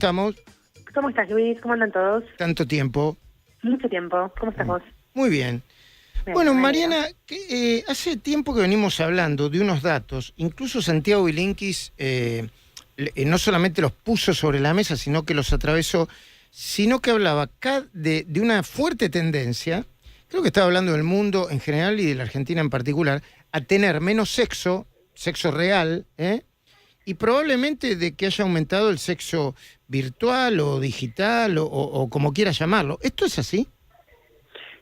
Estamos ¿Cómo estás, Luis? ¿Cómo andan todos? tanto tiempo. Mucho tiempo. ¿Cómo estás vos? Muy bien. Bien, Bueno, me Mariana, alegro. hace tiempo que venimos hablando de unos datos, incluso Santiago Bilinkis no solamente los puso sobre la mesa, sino que los atravesó, sino que hablaba acá de una fuerte tendencia, creo que estaba hablando del mundo en general y de la Argentina en particular, a tener menos sexo, sexo real, y probablemente de que haya aumentado el sexo virtual o digital o como quieras llamarlo. ¿Esto es así?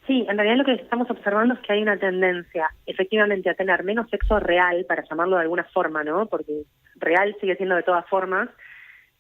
Sí, en realidad lo que estamos observando es que hay una tendencia, efectivamente, a tener menos sexo real, para llamarlo de alguna forma, ¿no? Porque real sigue siendo de todas formas,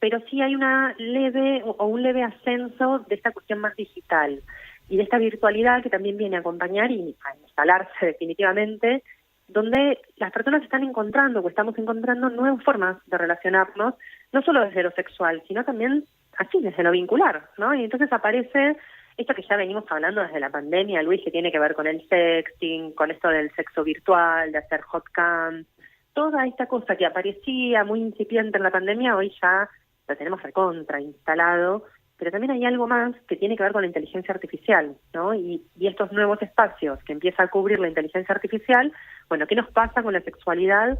pero sí hay una leve o un leve ascenso de esta cuestión más digital y de esta virtualidad que también viene a acompañar y a instalarse definitivamente, donde las personas están encontrando o estamos encontrando nuevas formas de relacionarnos, no solo desde lo sexual, sino también así, desde lo vincular, ¿no? Y entonces aparece esto que ya venimos hablando desde la pandemia, Luis, que tiene que ver con el sexting, con esto del sexo virtual, de hacer hotcam, toda esta cosa que aparecía muy incipiente en la pandemia, hoy ya lo tenemos recontra instalado, pero también hay algo más que tiene que ver con la inteligencia artificial, ¿no? Y estos nuevos espacios que empieza a cubrir la inteligencia artificial, bueno, ¿qué nos pasa con la sexualidad?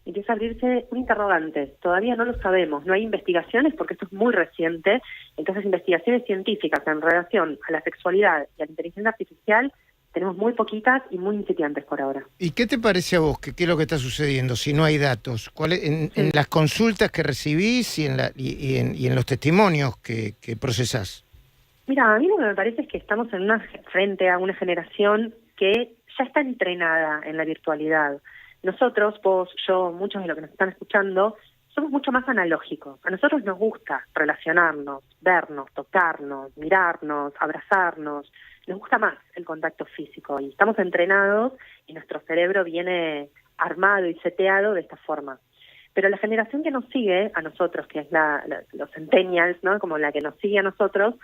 Empieza a abrirse un interrogante. Todavía no lo sabemos, no hay investigaciones porque esto es muy reciente, entonces investigaciones científicas en relación a la sexualidad y a la inteligencia artificial tenemos muy poquitas y muy incipientes por ahora. ¿Y qué te parece a vos? ¿Qué es lo que está sucediendo si no hay datos? En Sí. las consultas que recibís y en los testimonios que procesás? Mira, a mí lo que me parece es que estamos frente a una generación que ya está entrenada en la virtualidad. Nosotros, vos, yo, muchos de los que nos están escuchando, somos mucho más analógicos. A nosotros nos gusta relacionarnos, vernos, tocarnos, mirarnos, abrazarnos. Nos gusta más el contacto físico y estamos entrenados y nuestro cerebro viene armado y seteado de esta forma. Pero la generación que nos sigue a nosotros, que es los centennials, ¿no? Como la que nos sigue a nosotros,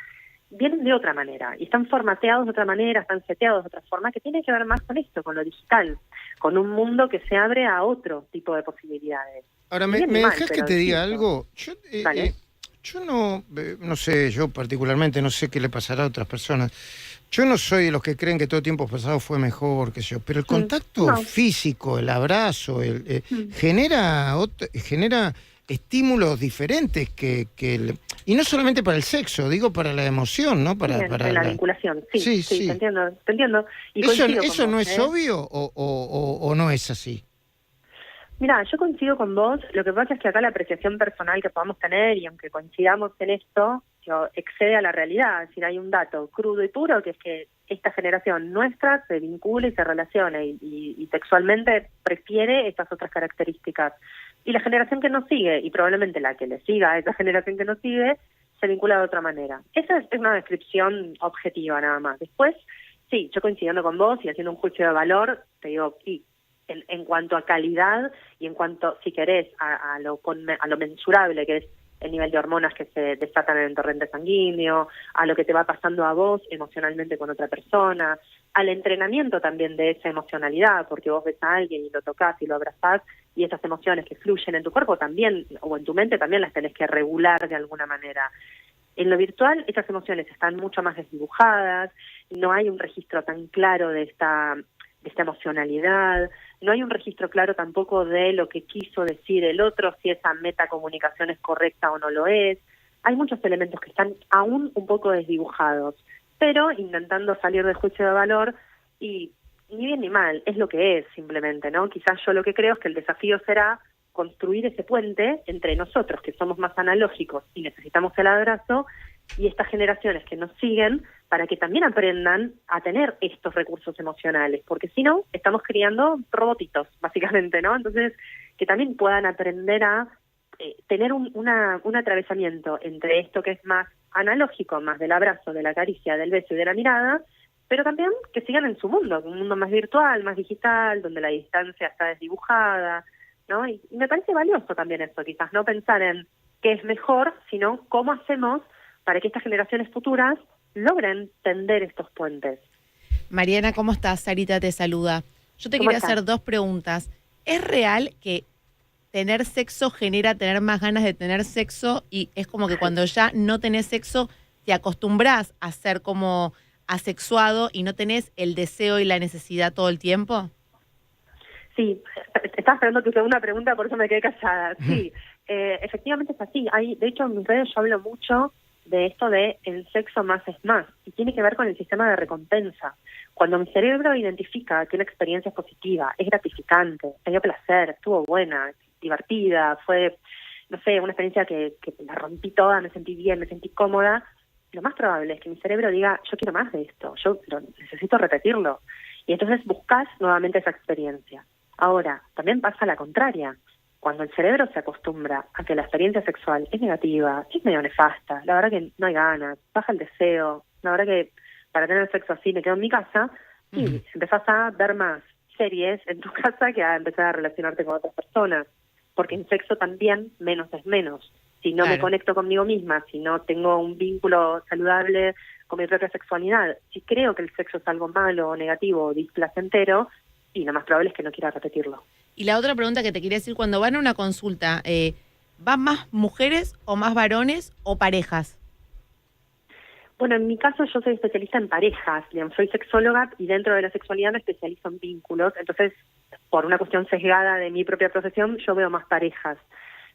vienen de otra manera y están formateados de otra manera, están seteados de otra forma, que tiene que ver más con esto, con lo digital, con un mundo que se abre a otro tipo de posibilidades. Ahora, Ni ¿me bien ni mal, dejás que pero te diga distinto. algo? Vale. Yo no sé, yo particularmente no sé qué le pasará a otras personas. Yo no soy de los que creen que todo tiempo pasado fue mejor, qué sé yo, pero el contacto No. físico, el abrazo, Mm. genera estímulos diferentes y no solamente para el sexo, digo para la emoción, ¿no? Sí, en la vinculación, sí, Sí, sí, te sí. entiendo, te entiendo. Y ¿Eso, coincido con eso vos, no es ¿eh? obvio o no es así? Mira, yo coincido con vos. Lo que pasa es que acá la apreciación personal que podamos tener, y aunque coincidamos en esto, excede a la realidad. Es decir, hay un dato crudo y puro, que es que esta generación nuestra se vincula y se relaciona y sexualmente prefiere estas otras características. Y la generación que nos sigue, y probablemente la que le siga a esa generación que nos sigue, se vincula de otra manera. Esa es una descripción objetiva nada más. Después, sí, yo coincidiendo con vos y haciendo un juicio de valor, te digo, sí, en cuanto a calidad y en cuanto, si querés, a lo mensurable, que es el nivel de hormonas que se desatan en el torrente sanguíneo, a lo que te va pasando a vos emocionalmente con otra persona, al entrenamiento también de esa emocionalidad, porque vos ves a alguien y lo tocas y lo abrazás, y esas emociones que fluyen en tu cuerpo también, o en tu mente también las tenés que regular de alguna manera. En lo virtual, estas emociones están mucho más desdibujadas, no hay un registro tan claro de esta emocionalidad, no hay un registro claro tampoco de lo que quiso decir el otro, si esa metacomunicación es correcta o no lo es. Hay muchos elementos que están aún un poco desdibujados, pero intentando salir del juicio de valor y ni bien ni mal, es lo que es simplemente, ¿no? Quizás yo lo que creo es que el desafío será construir ese puente entre nosotros, que somos más analógicos y necesitamos el abrazo, y estas generaciones que nos siguen, para que también aprendan a tener estos recursos emocionales, porque si no, estamos criando robotitos, básicamente, ¿no? Entonces, que también puedan aprender a tener un atravesamiento entre esto que es más analógico, más del abrazo, de la caricia, del beso y de la mirada, pero también que sigan en su mundo, un mundo más virtual, más digital, donde la distancia está desdibujada, ¿no? Y me parece valioso también eso, quizás no pensar en qué es mejor, sino cómo hacemos para que estas generaciones futuras logren tender estos puentes. Mariana, ¿cómo estás? Sarita te saluda. Yo te ¿Cómo quería estás? hacer dos preguntas. ¿Es real que tener sexo genera tener más ganas de tener sexo y es como que cuando ya no tenés sexo te acostumbras a ser como asexuado y no tenés el deseo y la necesidad todo el tiempo? Sí, estaba esperando tu segunda pregunta, por eso me quedé callada. Sí, efectivamente es así. De hecho, en mis redes yo hablo mucho de esto de el sexo más es más, y tiene que ver con el sistema de recompensa. Cuando mi cerebro identifica que una experiencia es positiva, es gratificante, me dio placer, estuvo buena, divertida, fue, no sé, una experiencia que la rompí toda, me sentí bien, me sentí cómoda, lo más probable es que mi cerebro diga, yo quiero más de esto, yo necesito repetirlo. Y entonces buscas nuevamente esa experiencia. Ahora, también pasa la contraria. Cuando el cerebro se acostumbra a que la experiencia sexual es negativa, es medio nefasta, la verdad que no hay ganas, baja el deseo, la verdad que para tener sexo así me quedo en mi casa, y empezás a ver más series en tu casa que a empezar a relacionarte con otras personas. Porque en sexo también menos es menos. Si no me conecto conmigo misma, si no tengo un vínculo saludable con mi propia sexualidad, si creo que el sexo es algo malo o negativo o displacentero, y lo más probable es que no quiera repetirlo. Y la otra pregunta que te quería decir, cuando van a una consulta, ¿van más mujeres o más varones o parejas? Bueno, en mi caso yo soy especialista en parejas, digamos, soy sexóloga y dentro de la sexualidad me especializo en vínculos, entonces por una cuestión sesgada de mi propia profesión yo veo más parejas.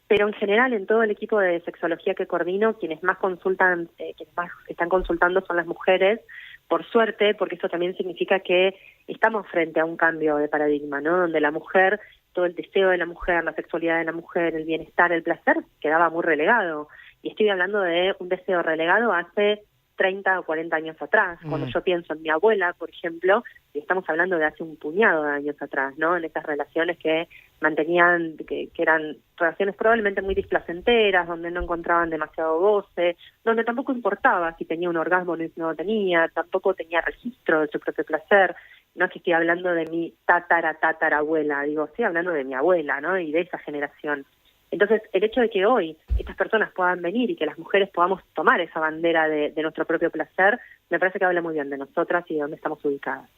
Pero en general en todo el equipo de sexología que coordino, quienes más consultan, quienes más están consultando son las mujeres, por suerte, porque eso también significa que estamos frente a un cambio de paradigma, ¿no? Donde la mujer, todo el deseo de la mujer, la sexualidad de la mujer, el bienestar, el placer, quedaba muy relegado. Y estoy hablando de un deseo relegado hace 30 o 40 años atrás. Cuando yo pienso en mi abuela, por ejemplo, y estamos hablando de hace un puñado de años atrás, ¿no? En esas relaciones que mantenían, que eran relaciones probablemente muy displacenteras, donde no encontraban demasiado goce, donde tampoco importaba si tenía un orgasmo o no lo tenía, tampoco tenía registro de su propio placer. No es que estoy hablando de mi tatarabuela, digo, estoy hablando de mi abuela, ¿no? Y de esa generación. Entonces, el hecho de que hoy estas personas puedan venir y que las mujeres podamos tomar esa bandera de nuestro propio placer, me parece que habla muy bien de nosotras y de dónde estamos ubicadas.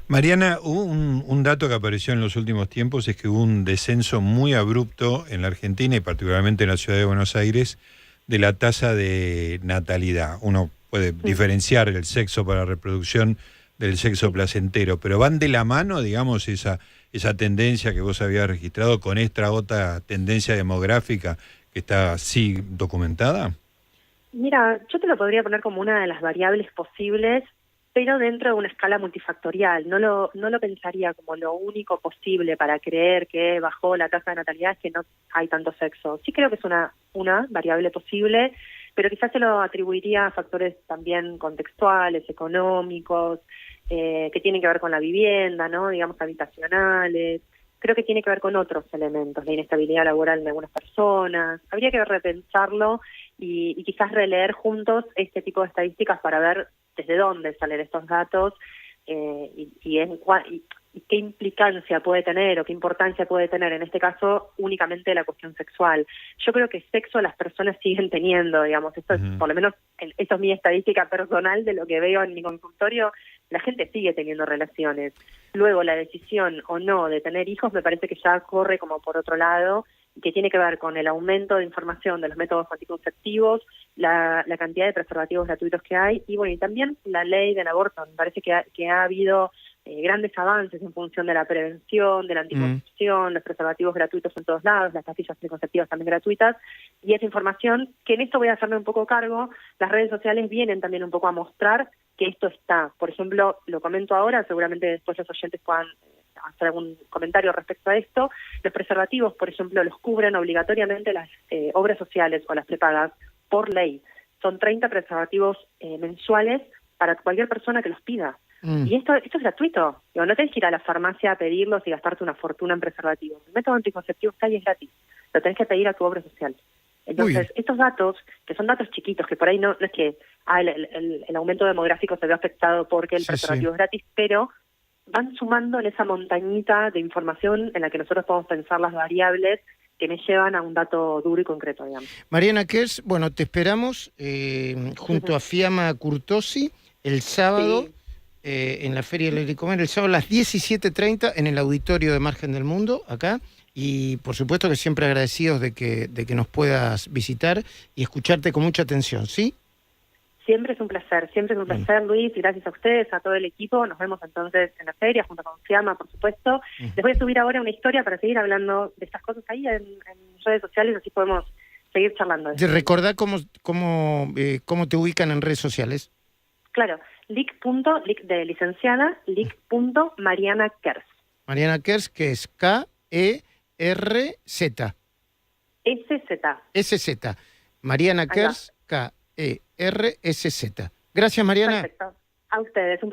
Mariana, hubo un dato que apareció en los últimos tiempos, es que hubo un descenso muy abrupto en la Argentina y particularmente en la ciudad de Buenos Aires de la tasa de natalidad. Uno puede diferenciar el sexo para reproducción del sexo placentero, pero van de la mano, digamos, esa tendencia que vos habías registrado con esta otra tendencia demográfica que está así documentada. Mira, yo te lo podría poner como una de las variables posibles, pero dentro de una escala multifactorial. No lo pensaría como lo único posible para creer que bajó la tasa de natalidad es que no hay tanto sexo. Sí creo que es una variable posible, pero quizás se lo atribuiría a factores también contextuales, económicos, que tienen que ver con la vivienda, ¿no? Digamos, habitacionales. Creo que tiene que ver con otros elementos, la inestabilidad laboral de algunas personas. Habría que repensarlo y quizás releer juntos este tipo de estadísticas para ver desde dónde salen estos datos y qué implicancia puede tener o qué importancia puede tener, en este caso, únicamente la cuestión sexual. Yo creo que sexo las personas siguen teniendo, digamos, esto es, por lo menos, esto es mi estadística personal de lo que veo en mi consultorio, la gente sigue teniendo relaciones. Luego, la decisión o no de tener hijos me parece que ya corre como por otro lado, que tiene que ver con el aumento de información de los métodos anticonceptivos, la cantidad de preservativos gratuitos que hay, y bueno, y también la ley del aborto. Me parece que ha habido grandes avances en función de la prevención, de la anticoncepción, los preservativos gratuitos en todos lados, las pastillas anticonceptivas también gratuitas, y esa información, que en esto voy a hacerme un poco cargo, las redes sociales vienen también un poco a mostrar que esto está. Por ejemplo, lo comento ahora, seguramente después los oyentes puedan hacer algún comentario respecto a esto. Los preservativos, por ejemplo, los cubren obligatoriamente las obras sociales o las prepagas por ley. Son 30 preservativos mensuales para cualquier persona que los pida. Y esto es gratuito. Digo, no tenés que ir a la farmacia a pedirlos y gastarte una fortuna en preservativos. El método anticonceptivo está y es gratis. Lo tenés que pedir a tu obra social. Entonces, estos datos, que son datos chiquitos, que por ahí no es que el aumento demográfico se ve afectado porque el preservativo es gratis, pero van sumando en esa montañita de información en la que nosotros podemos pensar las variables que me llevan a un dato duro y concreto, digamos. Mariana Kers, bueno, te esperamos junto a Fiamma Curtosi el sábado en la Feria del Comer, el sábado a las 17:30 en el auditorio de Margen del Mundo, acá, Y por supuesto que siempre agradecidos de que nos puedas visitar y escucharte con mucha atención, ¿sí? Siempre es un placer, Luis, y gracias a ustedes, a todo el equipo. Nos vemos entonces en la feria, junto con Fiamma, por supuesto. Les voy a subir ahora una historia para seguir hablando de estas cosas ahí en redes sociales, así podemos seguir charlando de ¿Te esto. recordá cómo te ubican en redes sociales? Claro, lic de licenciada, lic.marianakers. Mariana Kers, que es K-E-R-Z. S-Z. Mariana Kers, K-E-R-S-Z. Gracias, Mariana. Perfecto. A ustedes, un